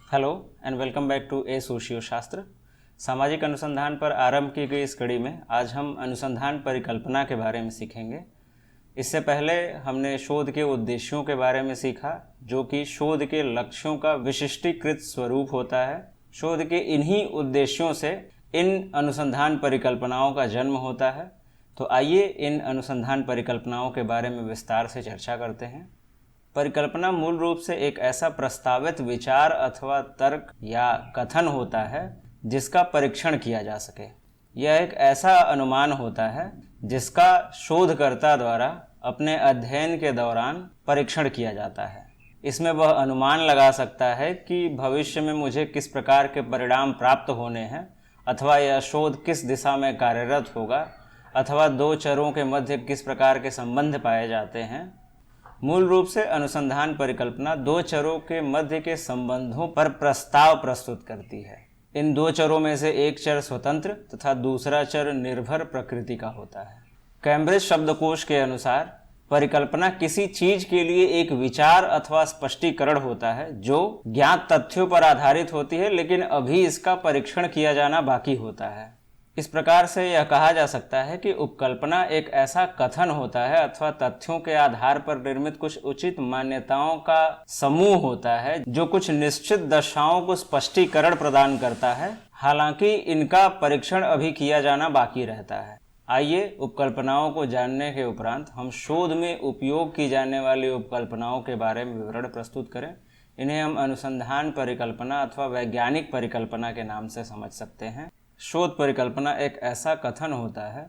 Hello and welcome back to a socio Shastra. सामाजिक अनुसंधान पर आरंभ की गई इस कड़ी में आज हम अनुसंधान परिकल्पना के बारे में सीखेंगे। इससे पहले हमने शोध के उद्देश्यों के बारे में सीखा, जो कि शोध के लक्ष्यों का विशिष्टीकृत स्वरूप होता है। शोध के इन्हीं उद्देश्यों से इन अनुसंधान परिकल्पनाओं का जन्म होता है। तो आइए इन अनुसंधान परिकल्पनाओं के बारे में विस्तार से चर्चा करते हैं। परिकल्पना मूल रूप से एक ऐसा प्रस्तावित विचार अथवा तर्क या कथन होता है जिसका परीक्षण किया जा सके। यह एक ऐसा अनुमान होता है जिसका शोधकर्ता द्वारा अपने अध्ययन के दौरान परीक्षण किया जाता है। इसमें वह अनुमान लगा सकता है कि भविष्य में मुझे किस प्रकार के परिणाम प्राप्त होने हैं, अथवा यह शोध किस दिशा में कार्यरत होगा, अथवा दो चरों के मध्य किस प्रकार के संबंध पाए जाते हैं। मूल रूप से अनुसंधान परिकल्पना दो चरों के मध्य के संबंधों पर प्रस्ताव प्रस्तुत करती है। इन दो चरों में से एक चर स्वतंत्र तथा दूसरा चर निर्भर प्रकृति का होता है। कैम्ब्रिज शब्दकोश के अनुसार परिकल्पना किसी चीज के लिए एक विचार अथवा स्पष्टीकरण होता है जो ज्ञात तथ्यों पर आधारित होती है, लेकिन अभी इसका परीक्षण किया जाना बाकी होता है। इस प्रकार से यह कहा जा सकता है कि उपकल्पना एक ऐसा कथन होता है अथवा तथ्यों के आधार पर निर्मित कुछ उचित मान्यताओं का समूह होता है जो कुछ निश्चित दशाओं को स्पष्टीकरण प्रदान करता है, हालांकि इनका परीक्षण अभी किया जाना बाकी रहता है। आइए उपकल्पनाओं को जानने के उपरांत हम शोध में उपयोग की जाने वाली उपकल्पनाओं के बारे में विवरण प्रस्तुत करें। इन्हें हम अनुसंधान परिकल्पना अथवा वैज्ञानिक परिकल्पना के नाम से समझ सकते हैं। शोध परिकल्पना एक ऐसा कथन होता है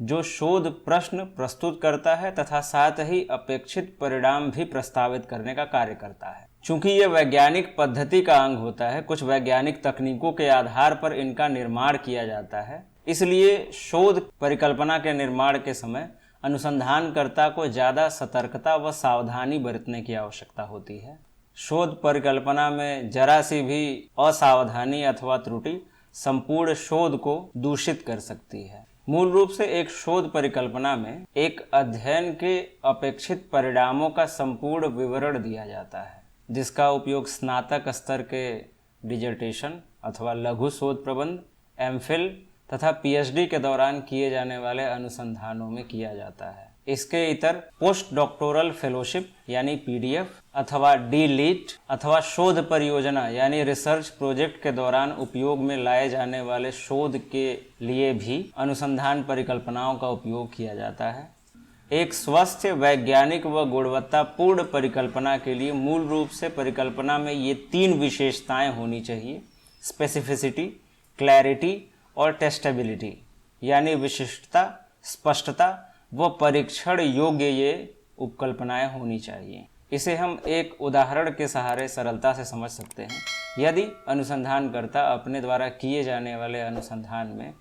जो शोध प्रश्न प्रस्तुत करता है तथा साथ ही अपेक्षित परिणाम भी प्रस्तावित करने का कार्य करता है। चूंकि यह वैज्ञानिक पद्धति का अंग होता है, कुछ वैज्ञानिक तकनीकों के आधार पर इनका निर्माण किया जाता है, इसलिए शोध परिकल्पना के निर्माण के समय अनुसंधानकर्ता को ज़्यादा सतर्कता व सावधानी बरतने की आवश्यकता होती है। शोध परिकल्पना में जरा सी भी असावधानी अथवा त्रुटि संपूर्ण शोध को दूषित कर सकती है। मूल रूप से एक शोध परिकल्पना में एक अध्ययन के अपेक्षित परिणामों का संपूर्ण विवरण दिया जाता है, जिसका उपयोग स्नातक स्तर के डिजर्टेशन अथवा लघु शोध प्रबंध, एमफिल तथा पीएचडी के दौरान किए जाने वाले अनुसंधानों में किया जाता है। इसके इतर पोस्ट डॉक्टोरल फेलोशिप यानी पीडीएफ अथवा डीलिट अथवा शोध परियोजना यानी रिसर्च प्रोजेक्ट के दौरान उपयोग में लाए जाने वाले शोध के लिए भी अनुसंधान परिकल्पनाओं का उपयोग किया जाता है। एक स्वस्थ वैज्ञानिक व गुणवत्तापूर्ण परिकल्पना के लिए मूल रूप से परिकल्पना में ये तीन विशेषताएं होनी चाहिए: स्पेसिफिसिटी, क्लैरिटी और टेस्टेबिलिटी, यानी विशिष्टता, स्पष्टता व परीक्षण योग्य ये उपकल्पनाएं होनी चाहिए। इसे हम एक उदाहरण के सहारे सरलता से समझ सकते हैं। यदि अनुसंधानकर्ता अपने द्वारा किए जाने वाले अनुसंधान में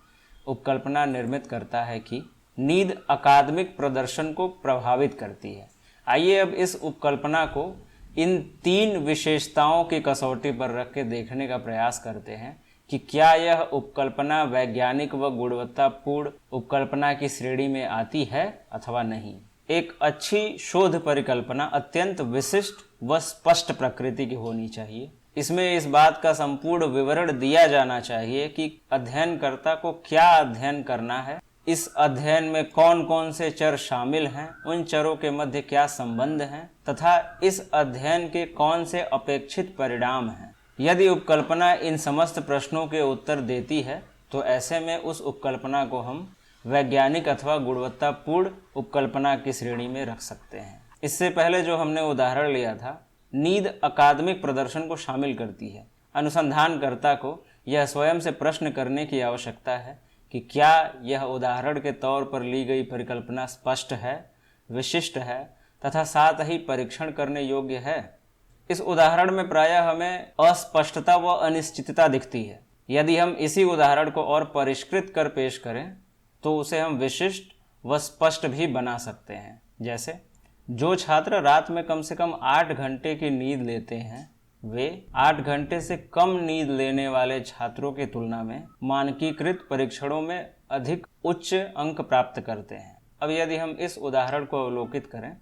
उपकल्पना निर्मित करता है कि नींद अकादमिक प्रदर्शन को प्रभावित करती है, आइए अब इस उपकल्पना को इन तीन विशेषताओं की कसौटी पर रख के देखने का प्रयास करते हैं कि क्या यह उपकल्पना वैज्ञानिक व गुणवत्तापूर्ण उपकल्पना की श्रेणी में आती है अथवा नहीं। एक अच्छी शोध परिकल्पना अत्यंत विशिष्ट व स्पष्ट प्रकृति की होनी चाहिए। इसमें इस बात का संपूर्ण विवरण दिया जाना चाहिए कि अध्ययनकर्ता को क्या अध्ययन करना है, इस अध्ययन में कौन कौन से चर शामिल हैं, उन चरों के मध्य क्या संबंध हैं तथा इस अध्ययन के कौन से अपेक्षित परिणाम हैं। यदि उपकल्पना इन समस्त प्रश्नों के उत्तर देती है तो ऐसे में उस उपकल्पना को हम वैज्ञानिक अथवा गुणवत्तापूर्ण उपकल्पना की श्रेणी में रख सकते हैं। इससे पहले जो हमने उदाहरण लिया था, नींद अकादमिक प्रदर्शन को शामिल करती है। अनुसंधानकर्ता को यह स्वयं से प्रश्न करने की आवश्यकता है कि क्या यह उदाहरण के तौर पर ली गई परिकल्पना स्पष्ट है, विशिष्ट है तथा साथ ही परीक्षण करने योग्य है। इस उदाहरण में प्रायः हमें अस्पष्टता व अनिश्चितता दिखती है। यदि हम इसी उदाहरण को और परिष्कृत कर पेश करें तो उसे हम विशिष्ट व स्पष्ट भी बना सकते हैं। जैसे, जो छात्र रात में कम से कम 8 घंटे की नींद लेते हैं, वे 8 घंटे से कम नींद लेने वाले छात्रों की तुलना में मानकीकृत परीक्षणों में अधिक उच्च अंक प्राप्त करते हैं। अब यदि हम इस उदाहरण को अवलोकित करें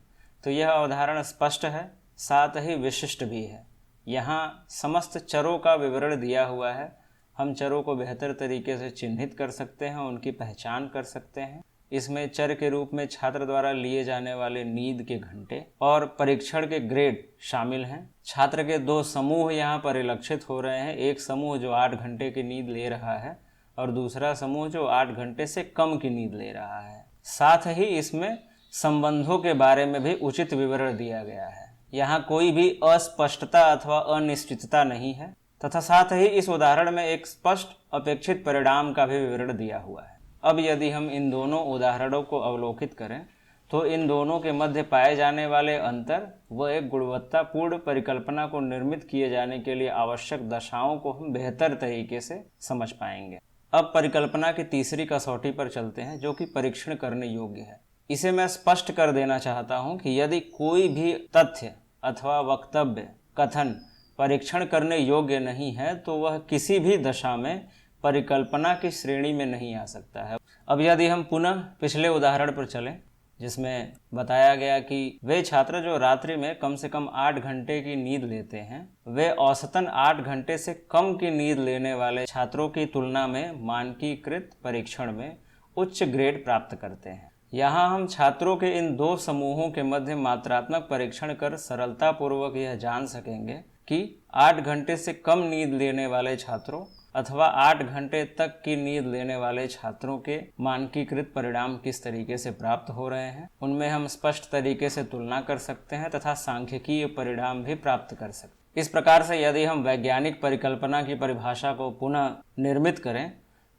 तो यह उदाहरण स्पष्ट है, साथ ही विशिष्ट भी है। यहाँ समस्त चरों का विवरण दिया हुआ है। हम चरों को बेहतर तरीके से चिन्हित कर सकते हैं, उनकी पहचान कर सकते हैं। इसमें चर के रूप में छात्र द्वारा लिए जाने वाले नींद के घंटे और परीक्षण के ग्रेड शामिल हैं। छात्र के दो समूह यहाँ परिलक्षित हो रहे हैं, एक समूह जो 8 घंटे की नींद ले रहा है और दूसरा समूह जो 8 घंटे से कम की नींद ले रहा है। साथ ही इसमें संबंधों के बारे में भी उचित विवरण दिया गया है। यहाँ कोई भी अस्पष्टता अथवा अनिश्चितता नहीं है तथा साथ ही इस उदाहरण में एक स्पष्ट अपेक्षित परिणाम का भी विवरण दिया हुआ है। अब यदि हम इन दोनों उदाहरणों को अवलोकित करें तो इन दोनों के मध्य पाए जाने वाले अंतर व एक गुणवत्तापूर्ण परिकल्पना को निर्मित किए जाने के लिए आवश्यक दशाओं को हम बेहतर तरीके से समझ पाएंगे। अब परिकल्पना की तीसरी कसौटी पर चलते हैं, जो कि परीक्षण करने योग्य है। इसे मैं स्पष्ट कर देना चाहता हूं कि यदि कोई भी तथ्य अथवा वक्तव्य कथन परीक्षण करने योग्य नहीं है तो वह किसी भी दशा में परिकल्पना की श्रेणी में नहीं आ सकता है। अब यदि हम पुनः पिछले उदाहरण पर चलें, जिसमें बताया गया कि वे छात्र जो रात्रि में कम से कम 8 घंटे की नींद लेते हैं, वे औसतन 8 घंटे से कम की नींद लेने वाले छात्रों की तुलना में मानकीकृत परीक्षण में उच्च ग्रेड प्राप्त करते हैं। यहाँ हम छात्रों के इन दो समूहों के मध्य मात्रात्मक परीक्षण कर सरलतापूर्वक यह जान सकेंगे कि 8 घंटे से कम नींद लेने वाले छात्रों अथवा 8 घंटे तक की नींद लेने वाले छात्रों के मानकीकृत परिणाम किस तरीके से प्राप्त हो रहे हैं। उनमें हम स्पष्ट तरीके से तुलना कर सकते हैं तथा सांख्यिकीय परिणाम भी प्राप्त कर सकते हैं। इस प्रकार से यदि हम वैज्ञानिक परिकल्पना की परिभाषा को पुनः निर्मित करें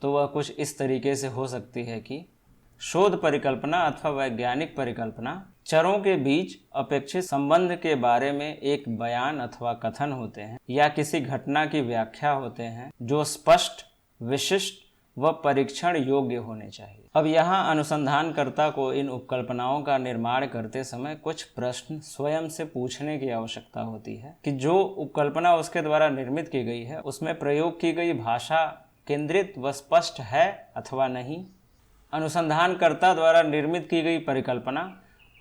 तो वह कुछ इस तरीके से हो सकती है कि शोध परिकल्पना अथवा वैज्ञानिक परिकल्पना चरों के बीच अपेक्षित संबंध के बारे में एक बयान अथवा कथन होते हैं या किसी घटना की व्याख्या होते हैं जो स्पष्ट, विशिष्ट व परीक्षण योग्य होने चाहिए। अब यहाँ अनुसंधानकर्ता को इन उपकल्पनाओं का निर्माण करते समय कुछ प्रश्न स्वयं से पूछने की आवश्यकता होती है कि जो उपकल्पना उसके द्वारा निर्मित की गई है उसमें प्रयोग की गई भाषा केंद्रित व स्पष्ट है अथवा नहीं। अनुसंधानकर्ता द्वारा निर्मित की गई परिकल्पना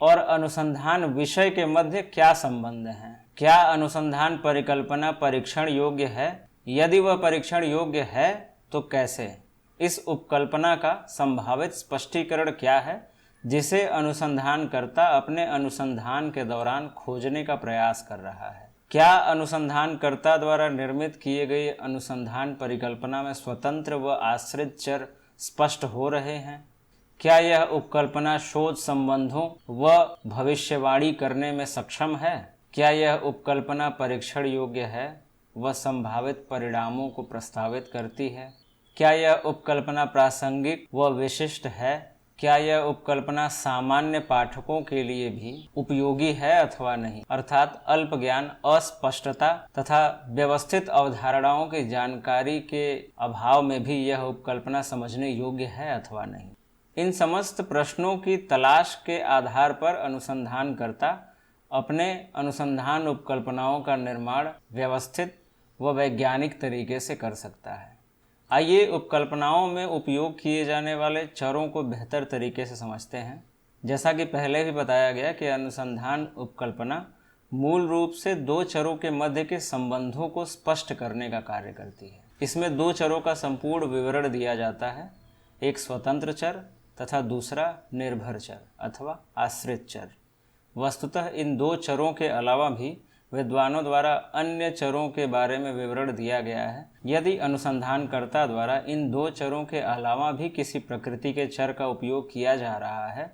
और अनुसंधान विषय के मध्य क्या संबंध है। क्या अनुसंधान परिकल्पना परीक्षण योग्य है? यदि वह परीक्षण योग्य है तो कैसे? इस उपकल्पना का संभावित स्पष्टीकरण क्या है जिसे अनुसंधानकर्ता अपने अनुसंधान के दौरान खोजने का प्रयास कर रहा है? क्या अनुसंधानकर्ता द्वारा निर्मित किए गए अनुसंधान परिकल्पना में स्वतंत्र व आश्रित चर स्पष्ट हो रहे हैं? क्या यह उपकल्पना शोध संबंधों व भविष्यवाणी करने में सक्षम है? क्या यह उपकल्पना परीक्षण योग्य है व संभावित परिणामों को प्रस्तावित करती है? क्या यह उपकल्पना प्रासंगिक व विशिष्ट है? क्या यह उपकल्पना सामान्य पाठकों के लिए भी उपयोगी है अथवा नहीं? अर्थात अल्प ज्ञान, अस्पष्टता तथा व्यवस्थित अवधारणाओं की जानकारी के अभाव में भी यह उपकल्पना समझने योग्य है अथवा नहीं। इन समस्त प्रश्नों की तलाश के आधार पर अनुसंधानकर्ता अपने अनुसंधान उपकल्पनाओं का निर्माण व्यवस्थित व वैज्ञानिक तरीके से कर सकता है। आइए उपकल्पनाओं में उपयोग किए जाने वाले चरों को बेहतर तरीके से समझते हैं। जैसा कि पहले भी बताया गया कि अनुसंधान उपकल्पना मूल रूप से दो चरों के मध्य के संबंधों को स्पष्ट करने का कार्य करती है। इसमें दो चरों का संपूर्ण विवरण दिया जाता है, एक स्वतंत्र चर तथा दूसरा निर्भर चर अथवा आश्रित चर। वस्तुतः इन दो चरों के अलावा भी विद्वानों द्वारा अन्य चरों के बारे में विवरण दिया गया है। यदि अनुसंधानकर्ता द्वारा इन दो चरों के अलावा भी किसी प्रकृति के चर का उपयोग किया जा रहा है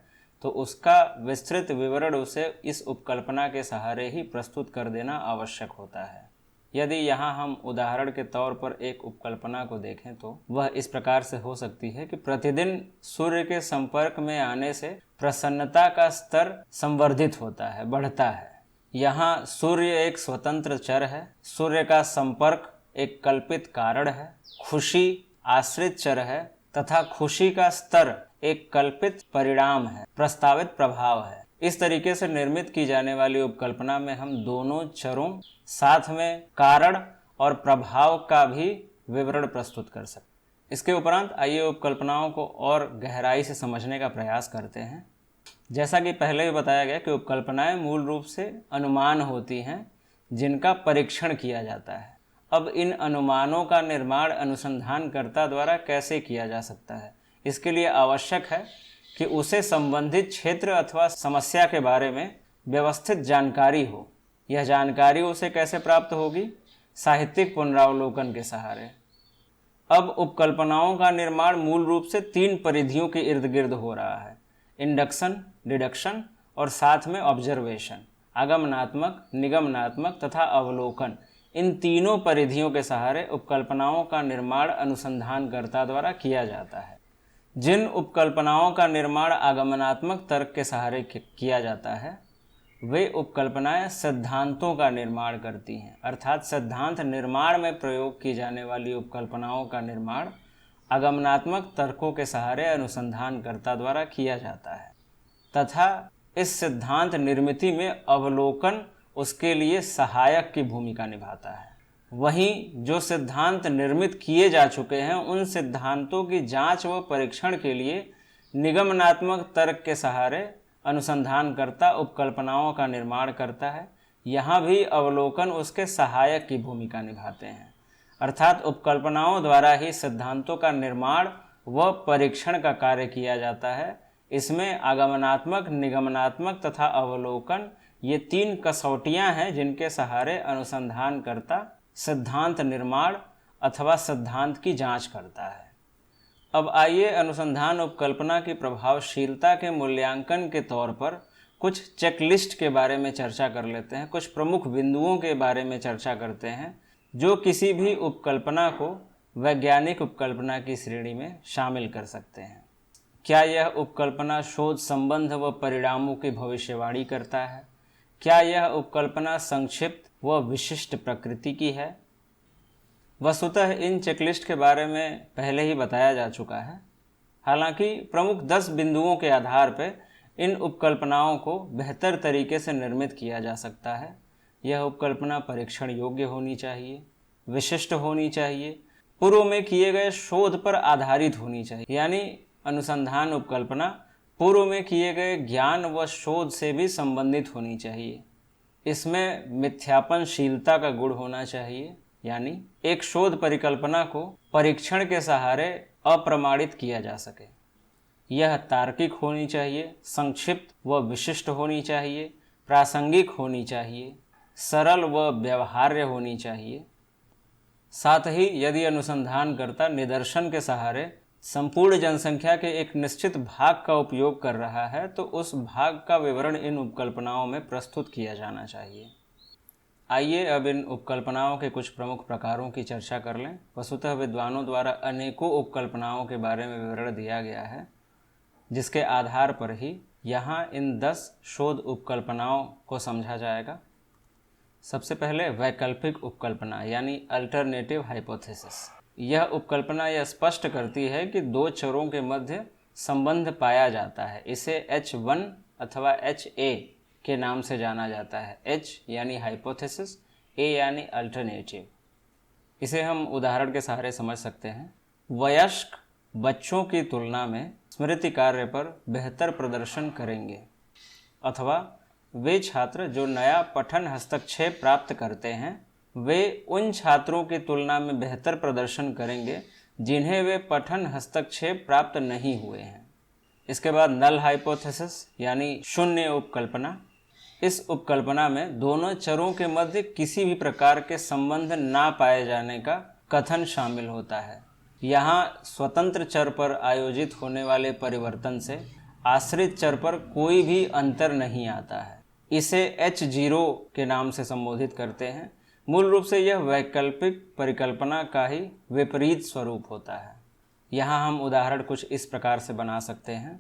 तो उसका विस्तृत विवरण उसे इस उपकल्पना के सहारे ही प्रस्तुत कर देना आवश्यक होता है। यदि यहाँ हम उदाहरण के तौर पर एक उपकल्पना को देखें तो वह इस प्रकार से हो सकती है कि प्रतिदिन सूर्य के संपर्क में आने से प्रसन्नता का स्तर संवर्धित होता है, बढ़ता है। यहाँ सूर्य एक स्वतंत्र चर है, सूर्य का संपर्क एक कल्पित कारण है, खुशी आश्रित चर है तथा खुशी का स्तर एक कल्पित परिणाम है, प्रस्तावित प्रभाव है। इस तरीके से निर्मित की जाने वाली उपकल्पना में हम दोनों चरों साथ में कारण और प्रभाव का भी विवरण प्रस्तुत कर सकते। इसके उपरांत आइए उपकल्पनाओं को और गहराई से समझने का प्रयास करते हैं। जैसा कि पहले भी बताया गया कि उपकल्पनाएं मूल रूप से अनुमान होती हैं जिनका परीक्षण किया जाता है। अब इन अनुमानों का निर्माण अनुसंधानकर्ता द्वारा कैसे किया जा सकता है? इसके लिए आवश्यक है कि उसे संबंधित क्षेत्र अथवा समस्या के बारे में व्यवस्थित जानकारी हो। यह जानकारी उसे कैसे प्राप्त होगी? साहित्यिक पुनरावलोकन के सहारे। अब उपकल्पनाओं का निर्माण मूल रूप से 3 परिधियों के इर्द गिर्द हो रहा है: इंडक्शन, डिडक्शन और साथ में ऑब्जर्वेशन। आगमनात्मक, निगमनात्मक तथा अवलोकन, इन तीनों परिधियों के सहारे उपकल्पनाओं का निर्माण अनुसंधानकर्ता द्वारा किया जाता है। जिन उपकल्पनाओं का निर्माण आगमनात्मक तर्क के सहारे किया जाता है, वे उपकल्पनाएं सिद्धांतों का निर्माण करती हैं। अर्थात सिद्धांत निर्माण में प्रयोग की जाने वाली उपकल्पनाओं का निर्माण आगमनात्मक तर्कों के सहारे अनुसंधानकर्ता द्वारा किया जाता है तथा इस सिद्धांत निर्मिति में अवलोकन उसके लिए सहायक की भूमिका निभाता है। वहीं जो सिद्धांत निर्मित किए जा चुके हैं, उन सिद्धांतों की जांच व परीक्षण के लिए निगमनात्मक तर्क के सहारे अनुसंधानकर्ता उपकल्पनाओं का निर्माण करता है। यहाँ भी अवलोकन उसके सहायक की भूमिका निभाते हैं। अर्थात उपकल्पनाओं द्वारा ही सिद्धांतों का निर्माण व परीक्षण का कार्य किया जाता है। इसमें आगमनात्मक, निगमनात्मक तथा अवलोकन, ये 3 कसौटियाँ हैं जिनके सहारे अनुसंधानकर्ता सिद्धांत निर्माण अथवा सिद्धांत की जांच करता है। अब आइए अनुसंधान उपकल्पना की प्रभावशीलता के मूल्यांकन के तौर पर कुछ चेकलिस्ट के बारे में चर्चा कर लेते हैं। कुछ प्रमुख बिंदुओं के बारे में चर्चा करते हैं जो किसी भी उपकल्पना को वैज्ञानिक उपकल्पना की श्रेणी में शामिल कर सकते हैं। क्या यह उपकल्पना शोध संबंध व परिणामों की भविष्यवाणी करता है? क्या यह उपकल्पना संक्षिप्त व विशिष्ट प्रकृति की है? वस्तुतः इन चेकलिस्ट के बारे में पहले ही बताया जा चुका है। हालांकि प्रमुख 10 बिंदुओं के आधार पर इन उपकल्पनाओं को बेहतर तरीके से निर्मित किया जा सकता है। यह उपकल्पना परीक्षण योग्य होनी चाहिए, विशिष्ट होनी चाहिए, पूर्व में किए गए शोध पर आधारित होनी चाहिए, यानी अनुसंधान उपकल्पना पूर्व में किए गए ज्ञान व शोध से भी संबंधित होनी चाहिए। इसमें मिथ्यापनशीलता का गुण होना चाहिए, यानी एक शोध परिकल्पना को परीक्षण के सहारे अप्रमाणित किया जा सके। यह तार्किक होनी चाहिए, संक्षिप्त व विशिष्ट होनी चाहिए, प्रासंगिक होनी चाहिए, सरल व व्यवहार्य होनी चाहिए। साथ ही यदि अनुसंधानकर्ता निदर्शन के सहारे संपूर्ण जनसंख्या के एक निश्चित भाग का उपयोग कर रहा है, तो उस भाग का विवरण इन उपकल्पनाओं में प्रस्तुत किया जाना चाहिए। आइए अब इन उपकल्पनाओं के कुछ प्रमुख प्रकारों की चर्चा कर लें। वस्तुतः विद्वानों द्वारा अनेकों उपकल्पनाओं के बारे में विवरण दिया गया है, जिसके आधार पर ही यहाँ इन 10 शोध उपकल्पनाओं को समझा जाएगा। सबसे पहले वैकल्पिक उपकल्पना यानी अल्टरनेटिव हाइपोथेसिस। यह उपकल्पना यह स्पष्ट करती है कि 2 चरों के मध्य संबंध पाया जाता है। इसे H1 अथवा HA के नाम से जाना जाता है। H यानी हाइपोथेसिस, A यानी अल्टरनेटिव। इसे हम उदाहरण के सहारे समझ सकते हैं। वयस्क बच्चों की तुलना में स्मृति कार्य पर बेहतर प्रदर्शन करेंगे, अथवा वे छात्र जो नया पठन हस्तक्षेप प्राप्त करते हैं, वे उन छात्रों की तुलना में बेहतर प्रदर्शन करेंगे जिन्हें वे पठन हस्तक्षेप प्राप्त नहीं हुए हैं। इसके बाद नल हाइपोथेसिस यानी शून्य उपकल्पना। इस उपकल्पना में दोनों चरों के मध्य किसी भी प्रकार के संबंध ना पाए जाने का कथन शामिल होता है। यहाँ स्वतंत्र चर पर आयोजित होने वाले परिवर्तन से आश्रित चर पर कोई भी अंतर नहीं आता है। इसे H0 के नाम से संबोधित करते हैं। मूल रूप से यह वैकल्पिक परिकल्पना का ही विपरीत स्वरूप होता है। यहाँ हम उदाहरण कुछ इस प्रकार से बना सकते हैं।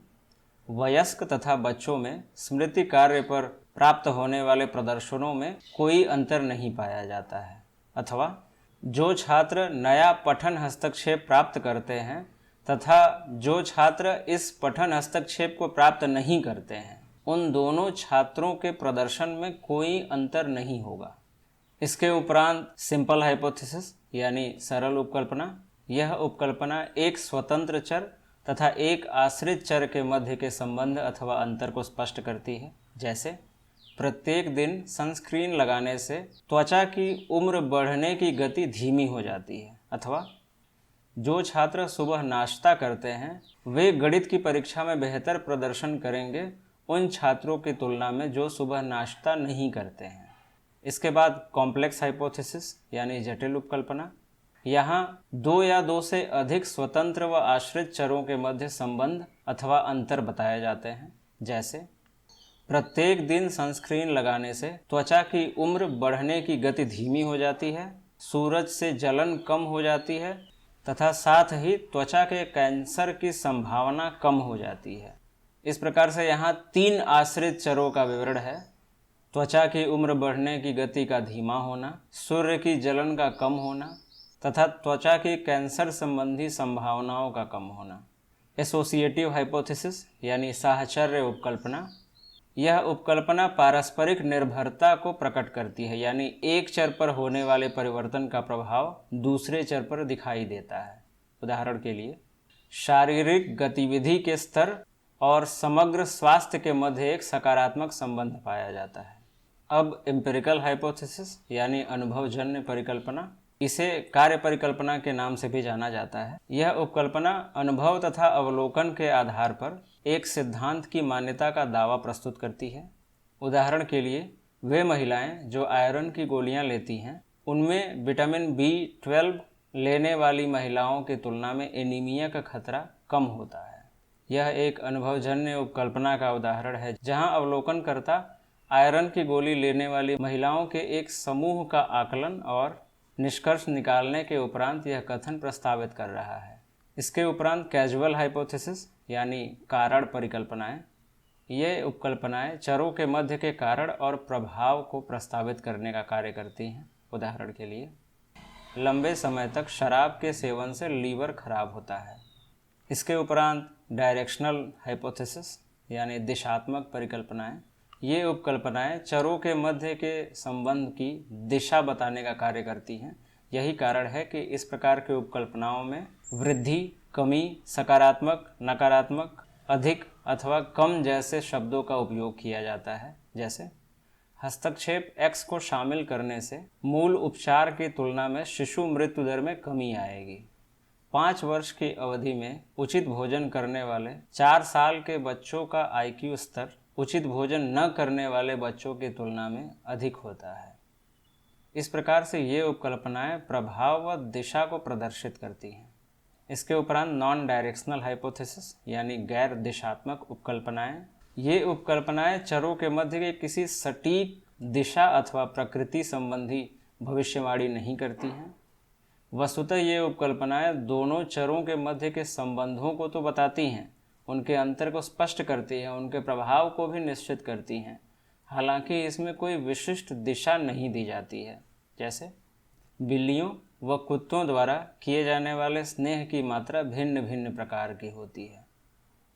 वयस्क तथा बच्चों में स्मृति कार्य पर प्राप्त होने वाले प्रदर्शनों में कोई अंतर नहीं पाया जाता है, अथवा जो छात्र नया पठन हस्तक्षेप प्राप्त करते हैं तथा जो छात्र इस पठन हस्तक्षेप को प्राप्त नहीं करते हैं, उन दोनों छात्रों के प्रदर्शन में कोई अंतर नहीं होगा। इसके उपरांत सिंपल हाइपोथेसिस यानी सरल उपकल्पना। यह उपकल्पना एक स्वतंत्र चर तथा एक आश्रित चर के मध्य के संबंध अथवा अंतर को स्पष्ट करती है। जैसे प्रत्येक दिन सनस्क्रीन लगाने से त्वचा की उम्र बढ़ने की गति धीमी हो जाती है। अथवा जो छात्र सुबह नाश्ता करते हैं वे गणित की परीक्षा में बेहतर प्रदर्शन करेंगे उन छात्रों की तुलना में जो सुबह नाश्ता नहीं करते हैं। इसके बाद कॉम्प्लेक्स हाइपोथेसिस यानी जटिल उपकल्पना। यहाँ दो या दो से अधिक स्वतंत्र व आश्रित चरों के मध्य संबंध अथवा अंतर बताए जाते हैं। जैसे प्रत्येक दिन सनस्क्रीन लगाने से त्वचा की उम्र बढ़ने की गति धीमी हो जाती है, सूरज से जलन कम हो जाती है तथा साथ ही त्वचा के कैंसर की संभावना कम हो जाती है। इस प्रकार से यहाँ 3 आश्रित चरों का विवरण है। त्वचा की उम्र बढ़ने की गति का धीमा होना, सूर्य की जलन का कम होना तथा त्वचा की कैंसर संबंधी संभावनाओं का कम होना। एसोसिएटिव हाइपोथेसिस यानी साहचर्य उपकल्पना। यह उपकल्पना पारस्परिक निर्भरता को प्रकट करती है, यानी एक चर पर होने वाले परिवर्तन का प्रभाव दूसरे चर पर दिखाई देता है। उदाहरण के लिए शारीरिक गतिविधि के स्तर और समग्र स्वास्थ्य के मध्य एक सकारात्मक संबंध पाया जाता है। अब एम्पिरिकल हाइपोथेसिस यानी अनुभवजन्य परिकल्पना, इसे कार्य परिकल्पना के नाम से भी जाना जाता है। यह उपकल्पना अनुभव तथा अवलोकन के आधार पर एक सिद्धांत की मान्यता का दावा प्रस्तुत करती है। उदाहरण के लिए वे महिलाएं जो आयरन की गोलियां लेती हैं उनमें विटामिन B12 लेने वाली महिलाओं की तुलना में एनीमिया का खतरा कम होता है। यह एक अनुभवजन्य उपकल्पना का उदाहरण है जहां अवलोकनकर्ता आयरन की गोली लेने वाली महिलाओं के एक समूह का आकलन और निष्कर्ष निकालने के उपरांत यह कथन प्रस्तावित कर रहा है। इसके उपरांत कैजुअल हाइपोथेसिस यानी कारण परिकल्पनाएं। ये उपकल्पनाएं चरों के मध्य के कारण और प्रभाव को प्रस्तावित करने का कार्य करती हैं। उदाहरण के लिए लंबे समय तक शराब के सेवन से लीवर खराब होता है। इसके उपरांत डायरेक्शनल हाइपोथेसिस यानी दिशात्मक परिकल्पनाएं। ये उपकल्पनाएं चरों के मध्य के संबंध की दिशा बताने का कार्य करती हैं। यही कारण है कि इस प्रकार के उपकल्पनाओं में वृद्धि, कमी, सकारात्मक, नकारात्मक, अधिक अथवा कम जैसे शब्दों का उपयोग किया जाता है। जैसे हस्तक्षेप X को शामिल करने से मूल उपचार की तुलना में शिशु मृत्यु दर में कमी आएगी। 5 वर्ष की अवधि में उचित भोजन करने वाले 4 साल के बच्चों का IQ स्तर उचित भोजन न करने वाले बच्चों की तुलना में अधिक होता है। इस प्रकार से ये उपकल्पनाएं प्रभाव व दिशा को प्रदर्शित करती हैं। इसके उपरांत नॉन डायरेक्शनल हाइपोथेसिस यानी गैर दिशात्मक उपकल्पनाएं। ये उपकल्पनाएं चरों के मध्य के किसी सटीक दिशा अथवा प्रकृति संबंधी भविष्यवाणी नहीं करती हैं। वस्तुतः ये उपकल्पनाएं दोनों चरों के मध्य के संबंधों को तो बताती हैं, उनके अंतर को स्पष्ट करती हैं, उनके प्रभाव को भी निश्चित करती हैं। हालांकि इसमें कोई विशिष्ट दिशा नहीं दी जाती है। जैसे बिल्लियों व कुत्तों द्वारा किए जाने वाले स्नेह की मात्रा भिन्न भिन्न प्रकार की होती है।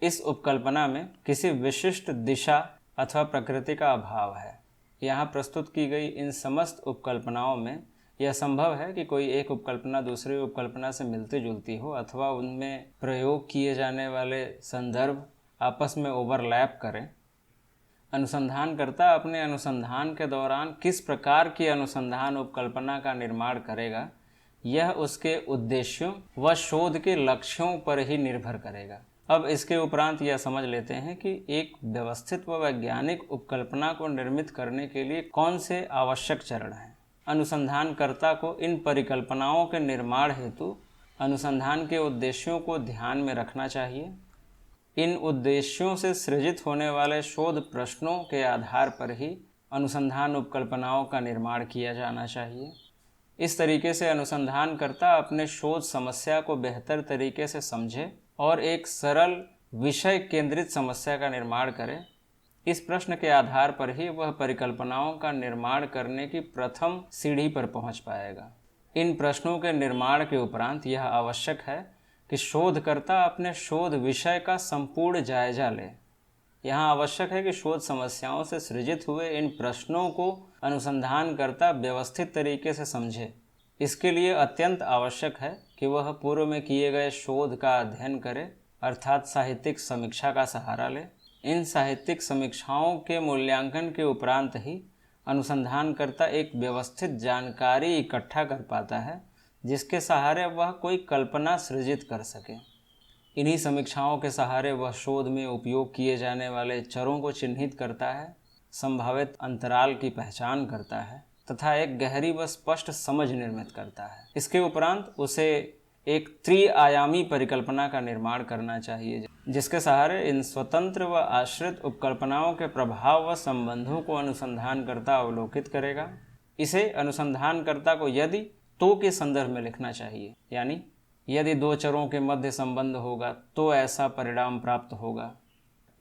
इस उपकल्पना में किसी विशिष्ट दिशा अथवा प्रकृति का अभाव है। यहाँ प्रस्तुत की गई इन समस्त उपकल्पनाओं में यह संभव है कि कोई एक उपकल्पना दूसरी उपकल्पना से मिलती जुलती हो अथवा उनमें प्रयोग किए जाने वाले संदर्भ आपस में ओवरलैप करें। अनुसंधानकर्ता अपने अनुसंधान के दौरान किस प्रकार की अनुसंधान उपकल्पना का निर्माण करेगा, यह उसके उद्देश्यों व शोध के लक्ष्यों पर ही निर्भर करेगा। अब इसके उपरांत यह समझ लेते हैं कि एक व्यवस्थित व वैज्ञानिक उपकल्पना को निर्मित करने के लिए कौन से आवश्यक चरण हैं। अनुसंधानकर्ता को इन परिकल्पनाओं के निर्माण हेतु अनुसंधान के उद्देश्यों को ध्यान में रखना चाहिए। इन उद्देश्यों से सृजित होने वाले शोध प्रश्नों के आधार पर ही अनुसंधान उपकल्पनाओं का निर्माण किया जाना चाहिए। इस तरीके से अनुसंधानकर्ता अपने शोध समस्या को बेहतर तरीके से समझे और एक सरल विषय केंद्रित समस्या का निर्माण करे। इस प्रश्न के आधार पर ही वह परिकल्पनाओं का निर्माण करने की प्रथम सीढ़ी पर पहुंच पाएगा। इन प्रश्नों के निर्माण के उपरांत यह आवश्यक है कि शोधकर्ता अपने शोध विषय का संपूर्ण जायजा ले। यहाँ आवश्यक है कि शोध समस्याओं से सृजित हुए इन प्रश्नों को अनुसंधानकर्ता व्यवस्थित तरीके से समझे। इसके लिए अत्यंत आवश्यक है कि वह पूर्व में किए गए शोध का अध्ययन करे, अर्थात साहित्यिक समीक्षा का सहारा ले। इन साहित्यिक समीक्षाओं के मूल्यांकन के उपरांत ही अनुसंधानकर्ता एक व्यवस्थित जानकारी इकट्ठा कर पाता है जिसके सहारे वह कोई कल्पना सृजित कर सके। इन्हीं समीक्षाओं के सहारे वह शोध में उपयोग किए जाने वाले चरों को चिन्हित करता है, संभावित अंतराल की पहचान करता है तथा एक गहरी व स्पष्ट समझ निर्मित करता है। इसके उपरांत उसे एक त्रिआयामी परिकल्पना का निर्माण करना चाहिए जिसके सहारे इन स्वतंत्र व आश्रित उपकल्पनाओं के प्रभाव व संबंधों को अनुसंधानकर्ता अवलोकित करेगा। इसे अनुसंधानकर्ता को यदि तो के संदर्भ में लिखना चाहिए, यानी यदि दो चरों के मध्य संबंध होगा तो ऐसा परिणाम प्राप्त होगा।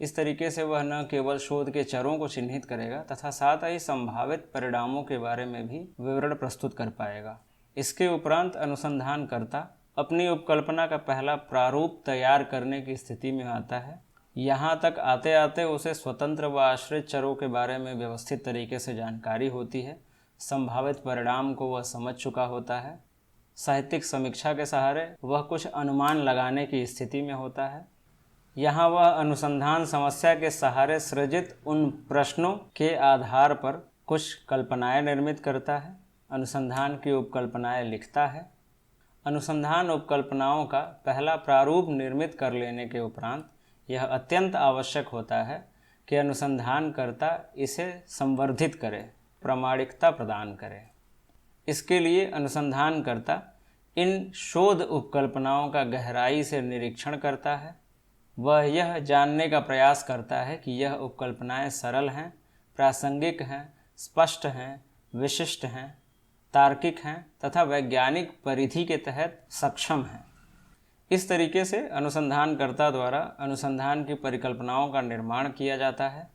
इस तरीके से वह न केवल शोध के चरों को चिन्हित करेगा तथा साथ ही संभावित परिणामों के बारे में भी विवरण प्रस्तुत कर पाएगा। इसके उपरांत अनुसंधानकर्ता अपनी उपकल्पना का पहला प्रारूप तैयार करने की स्थिति में आता है। यहाँ तक आते आते उसे स्वतंत्र व आश्रित चरों के बारे में व्यवस्थित तरीके से जानकारी होती है। संभावित परिणाम को वह समझ चुका होता है। साहित्यिक समीक्षा के सहारे वह कुछ अनुमान लगाने की स्थिति में होता है। यहाँ वह अनुसंधान समस्या के सहारे सृजित उन प्रश्नों के आधार पर कुछ कल्पनाएं निर्मित करता है, अनुसंधान की उपकल्पनाएं लिखता है। अनुसंधान उपकल्पनाओं का पहला प्रारूप निर्मित कर लेने के उपरांत यह अत्यंत आवश्यक होता है कि अनुसंधानकर्ता इसे संवर्धित करे, प्रामाणिकता प्रदान करे। इसके लिए अनुसंधानकर्ता इन शोध उपकल्पनाओं का गहराई से निरीक्षण करता है। वह यह जानने का प्रयास करता है कि यह उपकल्पनाएं सरल हैं, प्रासंगिक हैं, स्पष्ट हैं, विशिष्ट हैं, तार्किक हैं तथा वैज्ञानिक परिधि के तहत सक्षम हैं। इस तरीके से अनुसंधानकर्ता द्वारा अनुसंधान की परिकल्पनाओं का निर्माण किया जाता है।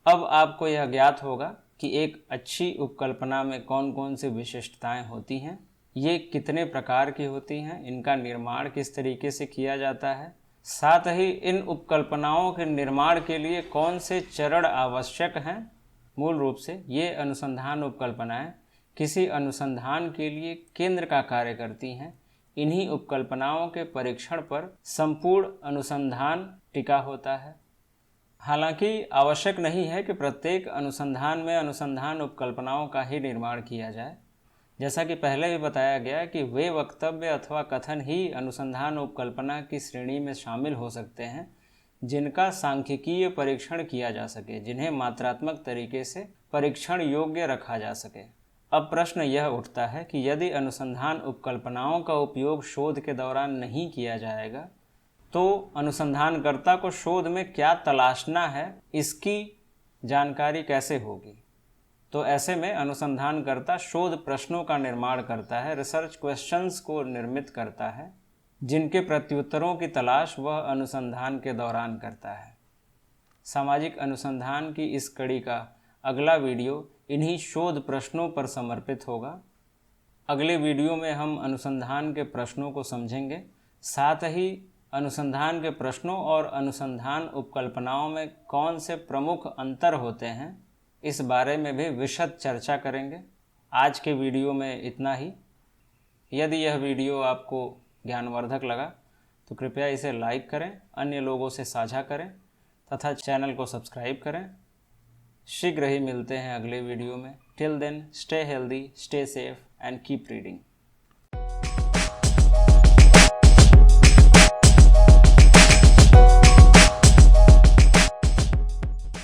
अब आपको यह ज्ञात होगा कि एक अच्छी उपकल्पना में कौन कौन सी विशिष्टताएं होती हैं, ये कितने प्रकार की होती हैं, इनका निर्माण किस तरीके से किया जाता है, साथ ही इन उपकल्पनाओं के निर्माण के लिए कौन से चरण आवश्यक हैं। मूल रूप से ये अनुसंधान उपकल्पनाएं किसी अनुसंधान के लिए केंद्र का कार्य करती हैं। इन्हीं उपकल्पनाओं के परीक्षण पर संपूर्ण अनुसंधान टिका होता है। हालांकि आवश्यक नहीं है कि प्रत्येक अनुसंधान में अनुसंधान उपकल्पनाओं का ही निर्माण किया जाए। जैसा कि पहले भी बताया गया कि वे वक्तव्य अथवा कथन ही अनुसंधान उपकल्पना की श्रेणी में शामिल हो सकते हैं जिनका सांख्यिकीय परीक्षण किया जा सके, जिन्हें मात्रात्मक तरीके से परीक्षण योग्य रखा जा सके। अब प्रश्न यह उठता है कि यदि अनुसंधान उपकल्पनाओं का उपयोग शोध के दौरान नहीं किया जाएगा तो अनुसंधानकर्ता को शोध में क्या तलाशना है, इसकी जानकारी कैसे होगी। तो ऐसे में अनुसंधानकर्ता शोध प्रश्नों का निर्माण करता है, रिसर्च क्वेश्चंस को निर्मित करता है, जिनके प्रत्युत्तरों की तलाश वह अनुसंधान के दौरान करता है। सामाजिक अनुसंधान की इस कड़ी का अगला वीडियो इन्हीं शोध प्रश्नों पर समर्पित होगा। अगले वीडियो में हम अनुसंधान के प्रश्नों को समझेंगे, साथ ही अनुसंधान के प्रश्नों और अनुसंधान उपकल्पनाओं में कौन से प्रमुख अंतर होते हैं, इस बारे में भी विशद चर्चा करेंगे। आज के वीडियो में इतना ही। यदि यह वीडियो आपको ज्ञानवर्धक लगा तो कृपया इसे लाइक करें, अन्य लोगों से साझा करें तथा चैनल को सब्सक्राइब करें। शीघ्र ही मिलते हैं अगले वीडियो में। Till then, stay healthy, stay safe and keep reading.